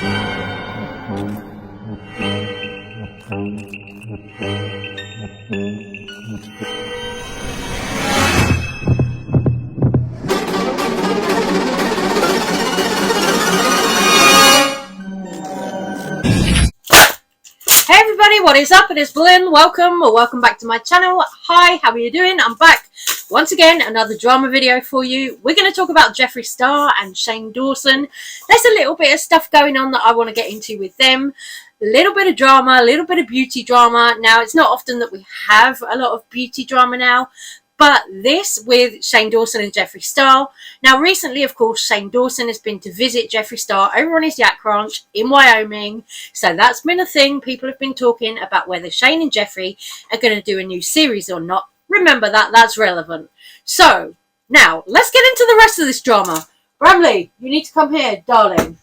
Hey everybody, what is up? It is Blynn. Welcome back to my channel. Hi, how are you doing? I'm back once again, another drama video for you. We're going to talk about Jeffree Star and Shane Dawson. There's a little bit of stuff going on that I want to get into with them. A little bit of drama, a little bit of beauty drama. Now, it's not often that we have a lot of beauty drama now, but this with Shane Dawson and Jeffree Star. Now, recently, of course, Shane Dawson has been to visit Jeffree Star over on his yak ranch in Wyoming. So that's been a thing. People have been talking about whether Shane and Jeffree are going to do a new series or not. Remember that. That's relevant. So, now, let's get into the rest of this drama. Bramley, you need to come here, darling.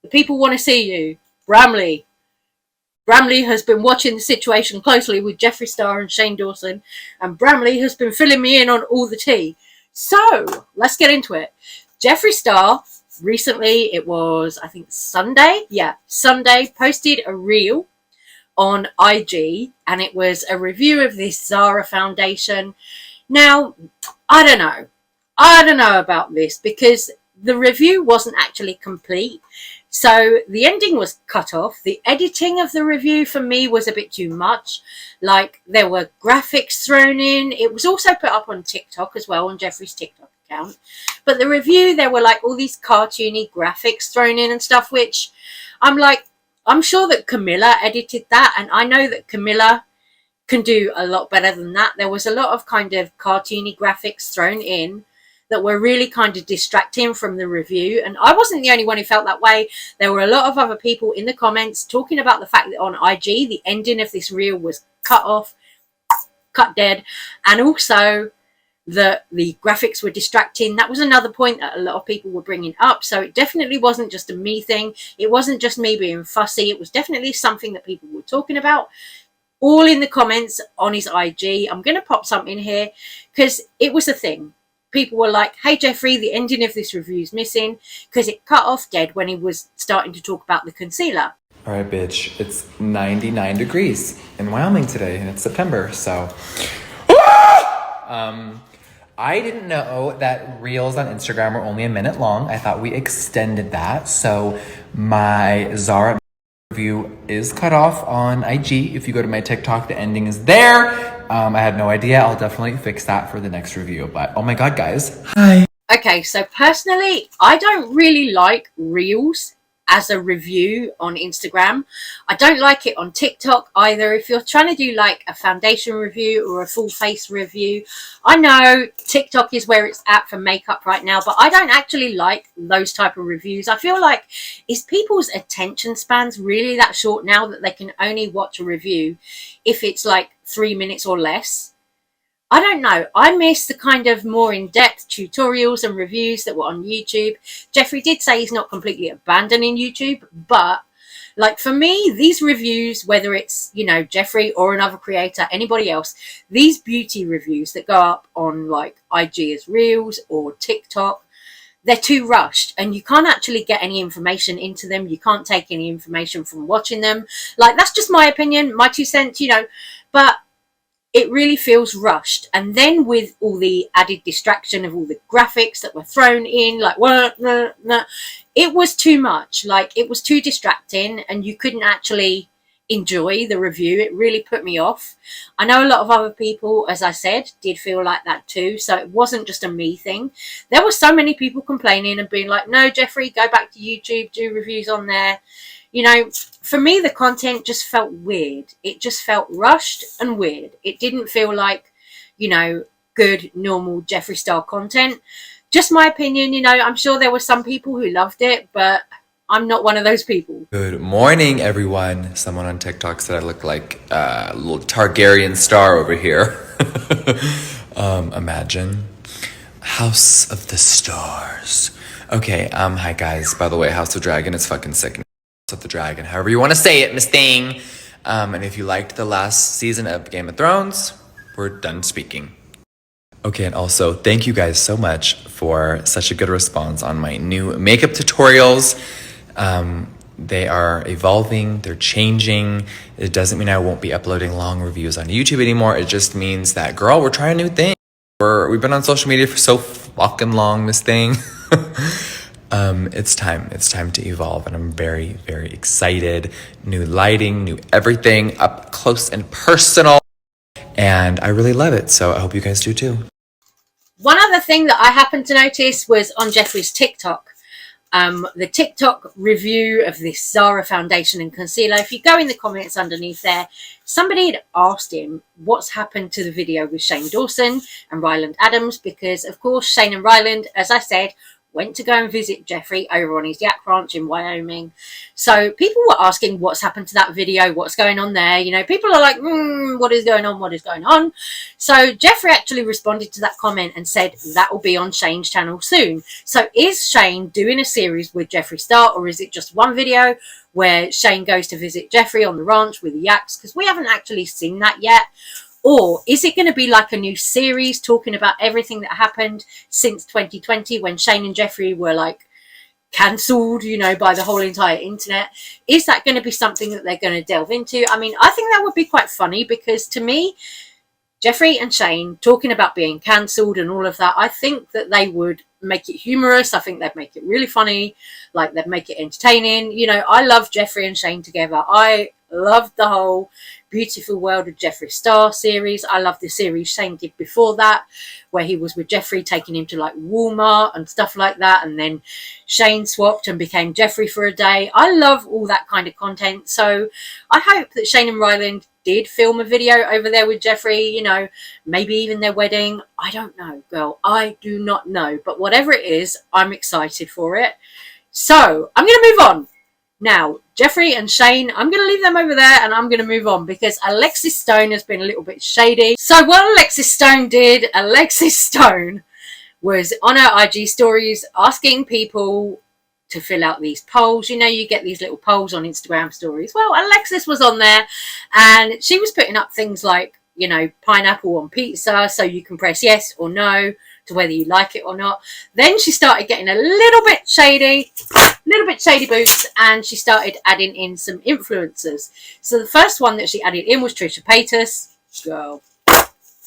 The people want to see you. Bramley. Bramley has been watching the situation closely with Jeffree Star and Shane Dawson, and Bramley has been filling me in on all the tea. So, let's get into it. Jeffree Star, recently, it was, I think, Sunday? Yeah, Sunday, posted a reel on IG, and it was a review of this Zara foundation. Now, I don't know. I don't know about this, because the review wasn't actually complete. So the ending was cut off. The editing of the review for me was a bit too much. Like, there were graphics thrown in. It was also put up on TikTok as well, on Jeffree's TikTok account. But the review, there were like all these cartoony graphics thrown in and stuff, which I'm like, I'm sure that Camilla edited that. And I know that Camilla can do a lot better than that. There was a lot of kind of cartoony graphics thrown in that were really kind of distracting from the review. And I wasn't the only one who felt that way. There were a lot of other people in the comments talking about the fact that on IG, the ending of this reel was cut off, cut dead. And also that the graphics were distracting. That was another point that a lot of people were bringing up. So it definitely wasn't just a me thing. It wasn't just me being fussy. It was definitely something that people were talking about. All in the comments on his IG. I'm going to pop something here because it was a thing. People were like, hey, Jeffree, the ending of this review is missing because it cut off dead when he was starting to talk about the concealer. All right, bitch, it's 99 degrees in Wyoming today, and it's September, so. I didn't know that reels on Instagram were only a minute long. I thought we extended that, so my Zara review is cut off on IG. If you go to my TikTok, the ending is there. I had no idea. I'll definitely fix that for the next review. But oh my god, guys. Hi. Okay, so personally, I don't really like reels as a review on Instagram. I don't like it on TikTok either. If you're trying to do like a foundation review or a full face review, I know TikTok is where it's at for makeup right now, but I don't actually like those type of reviews. I feel like, is people's attention spans really that short now that they can only watch a review if it's like 3 minutes or less? I don't know. I miss the kind of more in-depth tutorials and reviews that were on YouTube. Jeffree did say he's not completely abandoning YouTube, but like for me, these reviews, whether it's, you know, Jeffree or another creator, anybody else, these beauty reviews that go up on like IG as Reels or TikTok, they're too rushed and you can't actually get any information into them. You can't take any information from watching them. Like, that's just my opinion, my 2 cents, you know, but it really feels rushed. And then with all the added distraction of all the graphics that were thrown in, like, it was too much. Like, it was too distracting and you couldn't actually enjoy the review. It really put me off. I know a lot of other people, as I said, did feel like that too. So it wasn't just a me thing. There were so many people complaining and being like, no, Jeffree, go back to YouTube, do reviews on there. You know, for me, the content just felt weird. It just felt rushed and weird. It didn't feel like, you know, good, normal Jeffree Star content. Just my opinion, you know, I'm sure there were some people who loved it, but I'm not one of those people. Good morning, everyone. Someone on TikTok said I look like a little Targaryen star over here. Imagine. House of the Stars. Okay, hi guys. By the way, House of Dragon is fucking sick. Of the Dragon, however you want to say it, Miss Thing. And if you liked the last season of Game of Thrones, we're done speaking. Okay, and also thank you guys so much for such a good response on my new makeup tutorials. They are evolving, they're changing. It doesn't mean I won't be uploading long reviews on YouTube anymore. It just means that, girl, we're trying new things. We've been on social media for so fucking long, this thing. It's time to evolve, and I'm very, very excited. New lighting, new everything, up close and personal, and I really love it. So I hope you guys do too. One other thing that I happened to notice was on Jeffree's TikTok. The TikTok review of this Zara foundation and concealer. If you go in the comments underneath there, somebody had asked him what's happened to the video with Shane Dawson and Ryland Adams, because of course Shane and Ryland, as I said, went to go and visit Jeffree over on his yak ranch in Wyoming. So people were asking what's happened to that video, what's going on there. You know, people are like, what is going on? What is going on? So Jeffree actually responded to that comment and said that will be on Shane's channel soon. So is Shane doing a series with Jeffree Star, or is it just one video where Shane goes to visit Jeffree on the ranch with the yaks? Because we haven't actually seen that yet. Or is it going to be like a new series talking about everything that happened since 2020 when Shane and Jeffree were like cancelled, you know, by the whole entire internet? Is that going to be something that they're going to delve into? I mean, I think that would be quite funny, because to me, Jeffree and Shane talking about being cancelled and all of that, I think that they would make it humorous. I think they'd make it really funny. Like, they'd make it entertaining. You know, I love Jeffree and Shane together. I loved the whole Beautiful World of Jeffree Star series. I love the series Shane did before that, where he was with Jeffree, taking him to like Walmart and stuff like that, and then Shane swapped and became Jeffree for a day. I love all that kind of content. So I hope that Shane and Ryland did film a video over there with Jeffree, you know, maybe even their wedding. I don't know, girl. I do not know. But whatever it is, I'm excited for it. So I'm going to move on. Now, Jeffree and Shane, I'm going to leave them over there and I'm going to move on, because Alexis Stone has been a little bit shady. So what Alexis Stone did, Alexis Stone was on her IG stories asking people to fill out these polls. You know, you get these little polls on Instagram stories. Well, Alexis was on there and she was putting up things like, you know, pineapple on pizza, so you can press yes or no to whether you like it or not. Then she started getting a little bit shady boots, and she started adding in some influencers. So the first one that she added in was Trisha Paytas.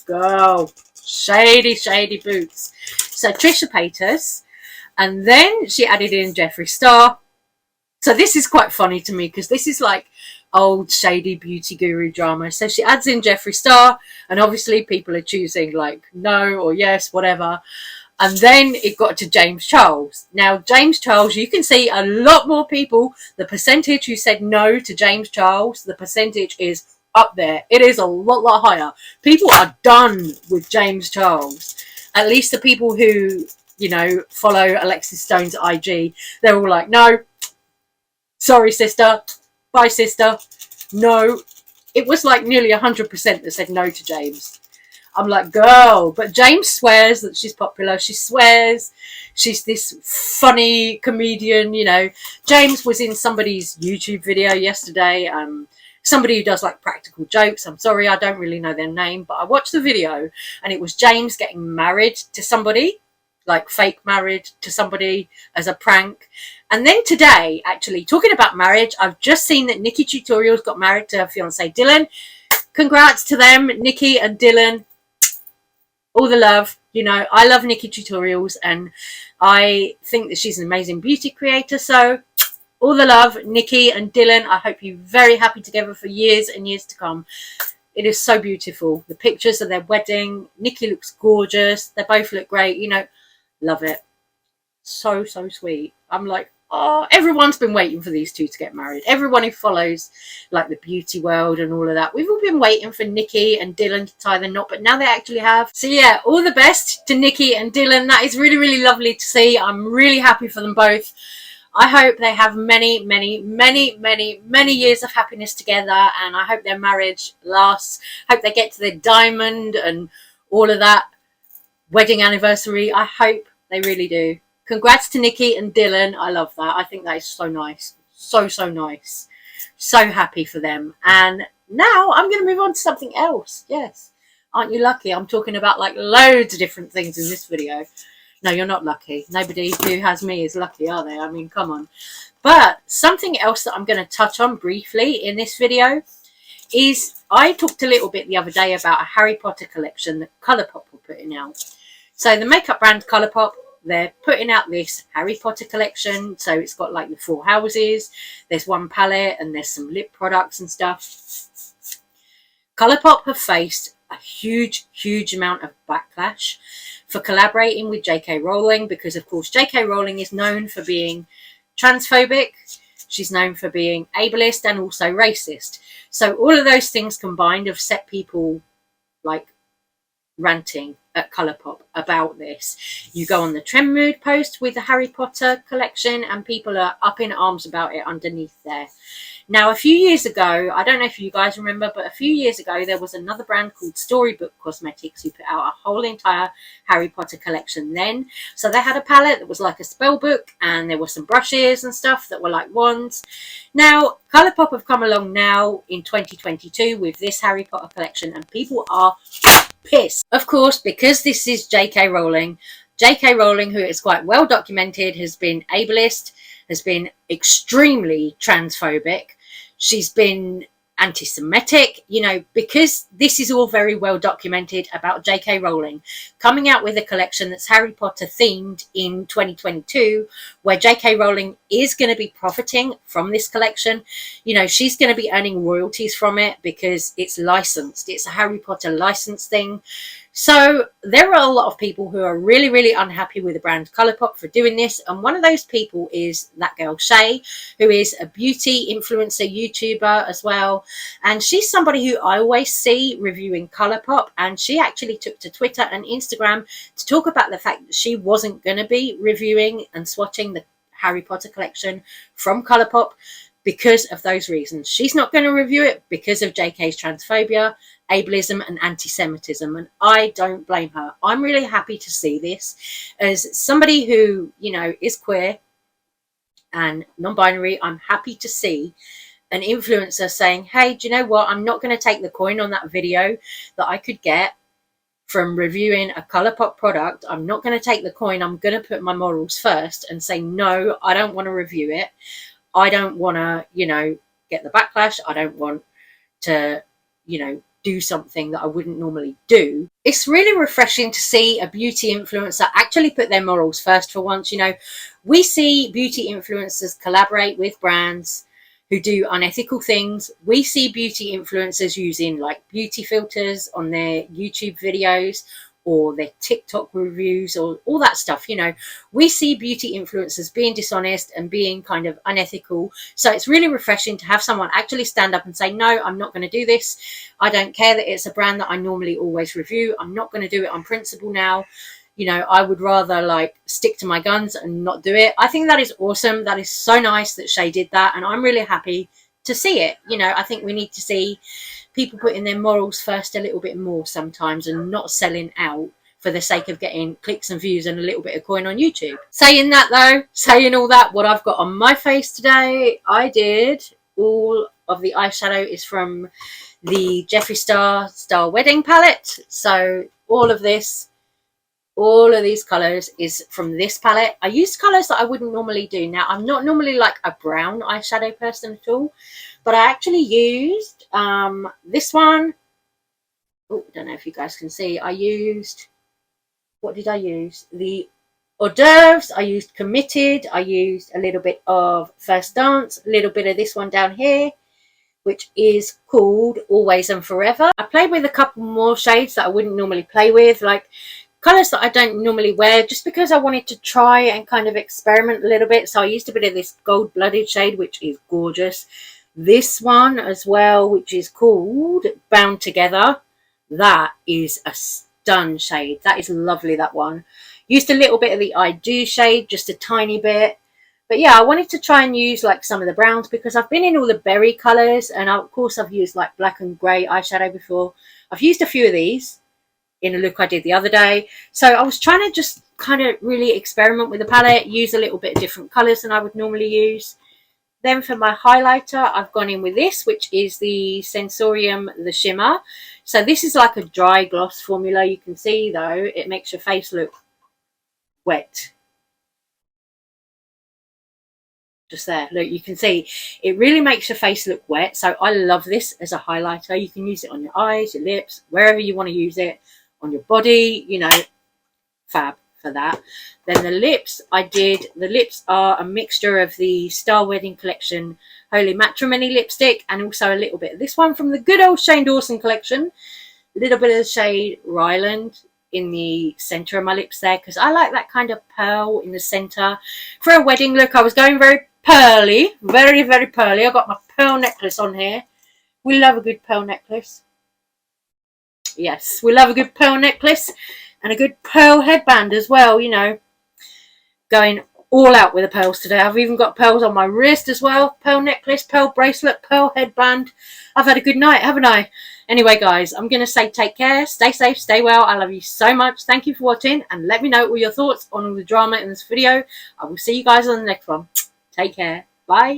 Girl, shady boots. So Trisha Paytas, and then she added in Jeffree Star. So this is quite funny to me, because this is like old shady beauty guru drama. So she adds in Jeffree Star, and obviously people are choosing like no or yes, whatever. And then it got to James Charles. Now, James Charles, you can see a lot more people. The percentage who said no to James Charles, the percentage is up there. It is a lot higher. People are done with James Charles. At least the people who, you know, follow Alexis Stone's IG, they're all like, no, sorry, sister. Bye, sister. No. It was like nearly 100% that said no to James. I'm like, girl. But James swears that she's popular. She swears she's this funny comedian, you know. James was in somebody's YouTube video yesterday. Somebody who does like practical jokes. I'm sorry, I don't really know their name. But I watched the video and it was James getting married to somebody. Like fake married to somebody as a prank. And then today, actually, talking about marriage, I've just seen that Nikki Tutorials got married to her fiance Dylan. Congrats to them, Nikki and Dylan. All the love. You know, I love Nikki Tutorials and I think that she's an amazing beauty creator. So all the love, Nikki and Dylan. I hope you're very happy together for years and years to come. It is so beautiful. The pictures of their wedding. Nikki looks gorgeous. They both look great. You know, love it. So sweet. I'm like, oh, everyone's been waiting for these two to get married. Everyone who follows like the beauty world and all of that. We've all been waiting for Nikki and Dylan to tie the knot, but now they actually have. So yeah, all the best to Nikki and Dylan. That is really lovely to see. I'm really happy for them both. I hope they have many years of happiness together, and I hope their marriage lasts. Hope they get to their diamond and all of that wedding anniversary. I hope they really do. Congrats to Nikki and Dylan. I love that. I think that is so nice. So nice. So happy for them. And now I'm going to move on to something else. Yes. Aren't you lucky? I'm talking about like loads of different things in this video. No, you're not lucky. Nobody who has me is lucky, are they? I mean, come on. But something else that I'm going to touch on briefly in this video is I talked a little bit the other day about a Harry Potter collection that Colourpop were putting out. So the makeup brand Colourpop, they're putting out this Harry Potter collection. So it's got like the 4 houses, there's one palette, and there's some lip products and stuff. Colourpop have faced a huge amount of backlash for collaborating with J.K. Rowling, because of course J.K. Rowling is known for being transphobic, she's known for being ableist and also racist. So all of those things combined have set people like ranting at Colourpop about this. You go on the Trend Mood post with the Harry Potter collection and people are up in arms about it underneath there. Now, a few years ago, I don't know if you guys remember, but a few years ago, there was another brand called Storybook Cosmetics who put out a whole entire Harry Potter collection then. So they had a palette that was like a spell book, and there were some brushes and stuff that were like wands. Now, Colourpop have come along now in 2022 with this Harry Potter collection, and people are pissed. Of course, because this is J.K. Rowling. J.K. Rowling, who is quite well documented, has been ableist, has been extremely transphobic. She's been anti-Semitic, you know, because this is all very well documented about J.K. Rowling coming out with a collection that's Harry Potter themed in 2022, where J.K. Rowling is going to be profiting from this collection. You know, she's going to be earning royalties from it because it's licensed. It's a Harry Potter license thing. So there are a lot of people who are really unhappy with the brand Colourpop for doing this. And one of those people is that girl Shay, who is a beauty influencer YouTuber as well. And she's somebody who I always see reviewing Colourpop. And she actually took to Twitter and Instagram to talk about the fact that she wasn't going to be reviewing and swatching the Harry Potter collection from Colourpop because of those reasons. She's not going to review it because of JK's transphobia, ableism and anti-Semitism, and I don't blame her. I'm really happy to see this as somebody who, you know, is queer and non-binary. I'm happy to see an influencer saying, hey, do you know what, I'm not going to take the coin on that video that I could get from reviewing a Colourpop product. I'm not going to take the coin. I'm going to put my morals first and say, no, I don't want to review it. I don't want to, you know, get the backlash. I don't want to, you know, do something that I wouldn't normally do. It's really refreshing to see a beauty influencer actually put their morals first for once. You know, we see beauty influencers collaborate with brands who do unethical things. We see beauty influencers using like beauty filters on their YouTube videos or their TikTok reviews or all that stuff. You know, we see beauty influencers being dishonest and being kind of unethical. So it's really refreshing to have someone actually stand up and say, no, I'm not going to do this. I don't care that it's a brand that I normally always review. I'm not going to do it on principle now. You know, I would rather like stick to my guns and not do it. I think that is awesome. That is so nice that Shay did that. And I'm really happy to see it. You know, I think we need to see people putting their morals first a little bit more sometimes and not selling out for the sake of getting clicks and views and a little bit of coin on YouTube. Saying that though, saying all that, what I've got on my face today, I did all of the eyeshadow is from the Jeffree Star Wedding palette. So all of these colours is from this palette. I used colours that I wouldn't normally do. Now, I'm not normally like a brown eyeshadow person at all, but I actually used this one. Oh, I don't know if you guys can see. I used, what did I use? The hors d'oeuvres. I used Committed. I used a little bit of First Dance, a little bit of this one down here, which is called Always and Forever. I played with a couple more shades that I wouldn't normally play with, like colours that I don't normally wear, just because I wanted to try and kind of experiment a little bit. So I used a bit of this Gold Blooded shade, which is gorgeous. This one as well, which is called Bound Together. That is a stun shade. That is lovely, that one. Used a little bit of the I Do shade, just a tiny bit. But yeah, I wanted to try and use like some of the browns because I've been in all the berry colours, and of course I've used like black and grey eyeshadow before. I've used a few of these in a look I did the other day. So I was trying to just kind of really experiment with the palette, use a little bit of different colours than I would normally use. Then for my highlighter, I've gone in with this, which is the Sensorium, the Shimmer. So this is like a dry gloss formula. You can see though, it makes your face look wet. Just there, look, you can see it really makes your face look wet. So I love this as a highlighter. You can use it on your eyes, your lips, wherever you want to use it, on your body, you know, fab for that. Then the lips, the lips are a mixture of the Star Wedding Collection Holy Matrimony lipstick and also a little bit of this one from the good old Shane Dawson collection. A little bit of the shade Ryland in the center of my lips there, because I like that kind of pearl in the center for a wedding look. I was going very pearly, very, very pearly. I got my pearl necklace on here. We love a good pearl necklace. Yes, we love a good pearl necklace and a good pearl headband as well, you know. Going all out with the pearls today. I've even got pearls on my wrist as well. Pearl necklace, pearl bracelet, pearl headband. I've had a good night, haven't I? Anyway, guys, I'm going to say take care, stay safe, stay well. I love you so much. Thank you for watching, and let me know all your thoughts on all the drama in this video. I will see you guys on the next one. Take care. Bye.